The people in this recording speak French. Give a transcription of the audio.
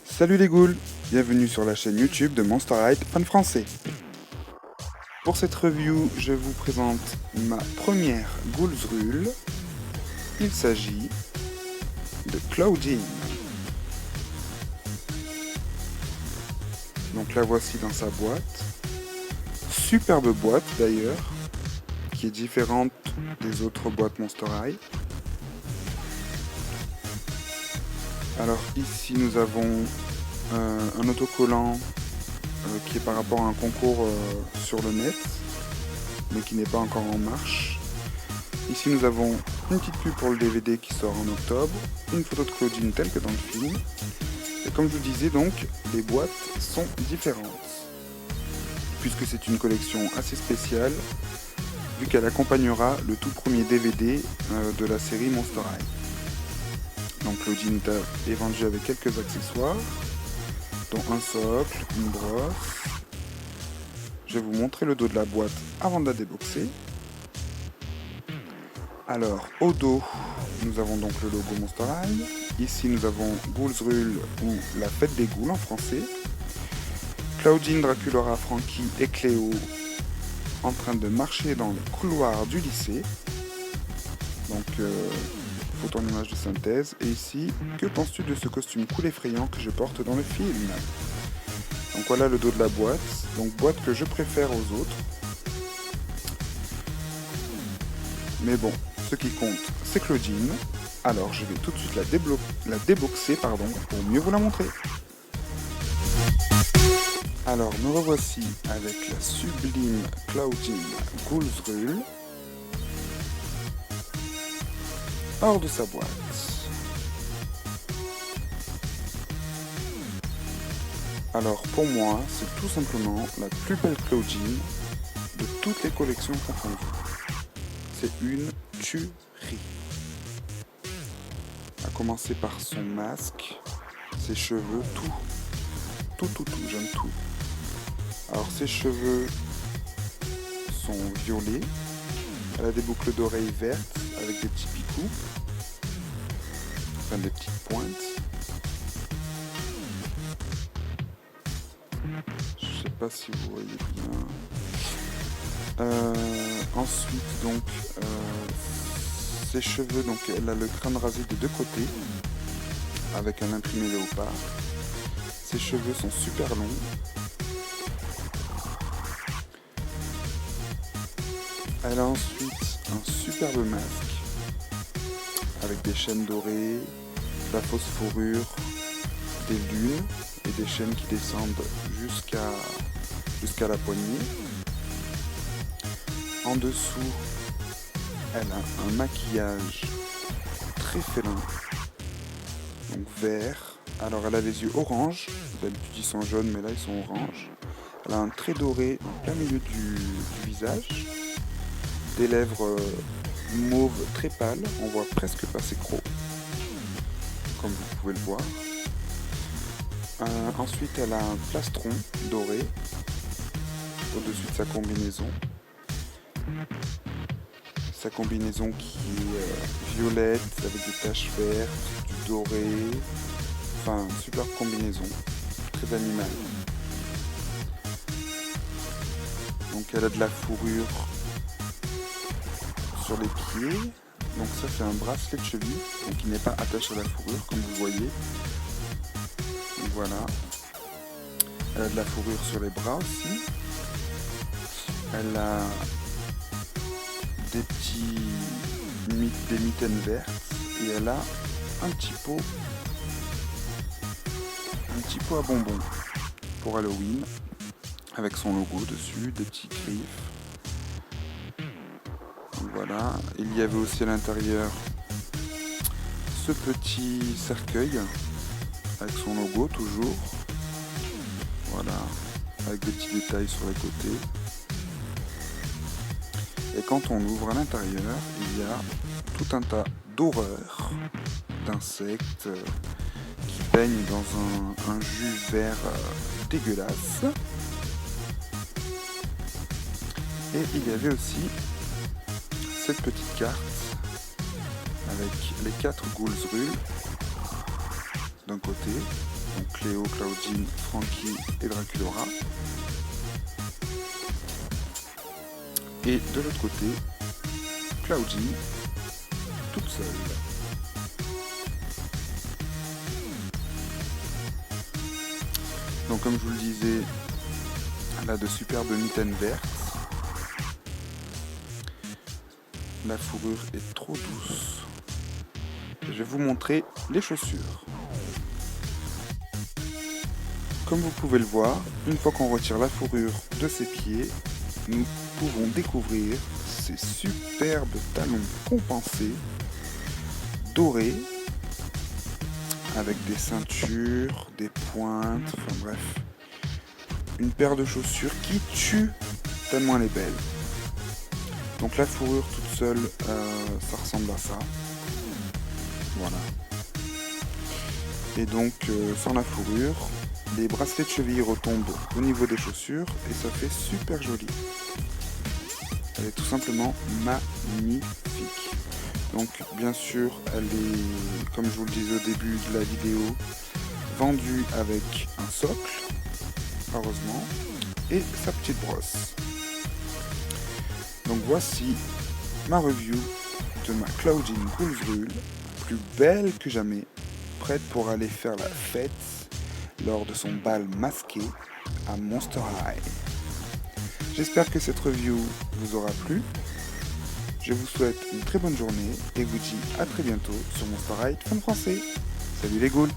Salut les ghouls, bienvenue sur la chaîne YouTube de Monster High Fan Français. Pour cette review, je vous présente ma première Ghoulsrule. Il s'agit de Claudine. Donc la voici dans sa boîte. Superbe boîte d'ailleurs, qui est différente des autres boîtes Monster High. Alors ici nous avons un autocollant qui est par rapport à un concours sur le net, mais qui n'est pas encore en marche. Ici nous avons une petite pub pour le DVD qui sort en octobre, une photo de Claudine telle que dans le film. Et comme je vous disais donc, les boîtes sont différentes, puisque c'est une collection assez spéciale, vu qu'elle accompagnera le tout premier DVD de la série Monster High. Donc Claudine est vendue avec quelques accessoires, dont un socle, une brosse. Je vais vous montrer le dos de la boîte avant de la déboxer. Alors, au dos, nous avons donc le logo Monster High. Ici, nous avons Ghoulsrule ou la fête des ghouls en français. Claudine, Draculaura, Frankie et Cléo en train de marcher dans le couloir du lycée. Donc, photo en image de synthèse. Et ici, que penses-tu de ce costume cool effrayant que je porte dans le film? Donc voilà le dos de la boîte. Donc boîte que je préfère aux autres. Mais bon, ce qui compte, c'est Claudine. Alors je vais tout de suite la déboxer pour mieux vous la montrer. Alors me revoici avec la sublime Claudine Ghoulsrule hors de sa boîte. Alors pour moi, c'est tout simplement la plus belle Claudine de toutes les collections confondues. C'est une tuerie. À commencer par son masque, ses cheveux, tout, j'aime tout. Alors ses cheveux sont violets, elle a des boucles d'oreilles vertes avec des petits picoux, enfin des petites pointes. Je sais pas si vous voyez bien. Ensuite donc ses cheveux, donc elle a le crâne rasé des deux côtés avec un imprimé léopard. Ses cheveux sont super longs. Elle a ensuite un superbe masque avec des chaînes dorées, de la fausse fourrure, des lunes et des chaînes qui descendent jusqu'à la poignée. En dessous, elle a un maquillage très félin, donc vert. Alors elle a les yeux orange, d'habitude ils sont jaunes mais là ils sont orange. Elle a un trait doré en plein milieu du visage, des lèvres mauve très pâles, on voit presque pas ses crocs, comme vous pouvez le voir. Ensuite elle a un plastron doré au-dessus de sa combinaison. Sa combinaison qui est violette avec des taches vertes, du doré, enfin une super combinaison, très animale. Donc elle a de la fourrure sur les pieds, donc ça c'est un bracelet de cheville, donc il n'est pas attaché à la fourrure comme vous voyez. Donc voilà. Elle a de la fourrure sur les bras aussi. Elle a des mitaines vertes et elle a un petit pot à bonbons pour Halloween avec son logo dessus, des petits griffes. Donc voilà, il y avait aussi à l'intérieur ce petit cercueil avec son logo toujours. Voilà, avec des petits détails sur les côtés. Et quand on ouvre à l'intérieur, il y a tout un tas d'horreurs, d'insectes qui baignent dans un jus vert dégueulasse. Et il y avait aussi cette petite carte avec les 4 Ghoulsrules d'un côté, Donc Cléo, Claudine, Frankie et Draculaura. Et de l'autre côté, Claudine, toute seule. Donc comme je vous le disais, elle a de superbes mitaines vertes. La fourrure est trop douce. Et je vais vous montrer les chaussures. Comme vous pouvez le voir, une fois qu'on retire la fourrure de ses pieds, nous pouvons découvrir ces superbes talons compensés, dorés, avec des ceintures, des pointes, enfin bref. Une paire de chaussures qui tue tellement elle est belle. Donc la fourrure toute seule, ça ressemble à ça. Voilà. Et donc sans la fourrure, les bracelets de cheville retombent au niveau des chaussures et ça fait super joli. Elle est tout simplement magnifique. Donc bien sûr, elle est, comme je vous le disais au début de la vidéo, vendue avec un socle, heureusement, et sa petite brosse. Donc voici ma review de ma Claudine Boulvrul, plus belle que jamais, prête pour aller faire la fête lors de son bal masqué à Monster High. J'espère que cette review vous aura plu. Je vous souhaite une très bonne journée et vous dis à très bientôt sur Monster High Fun Français. Salut les ghouls!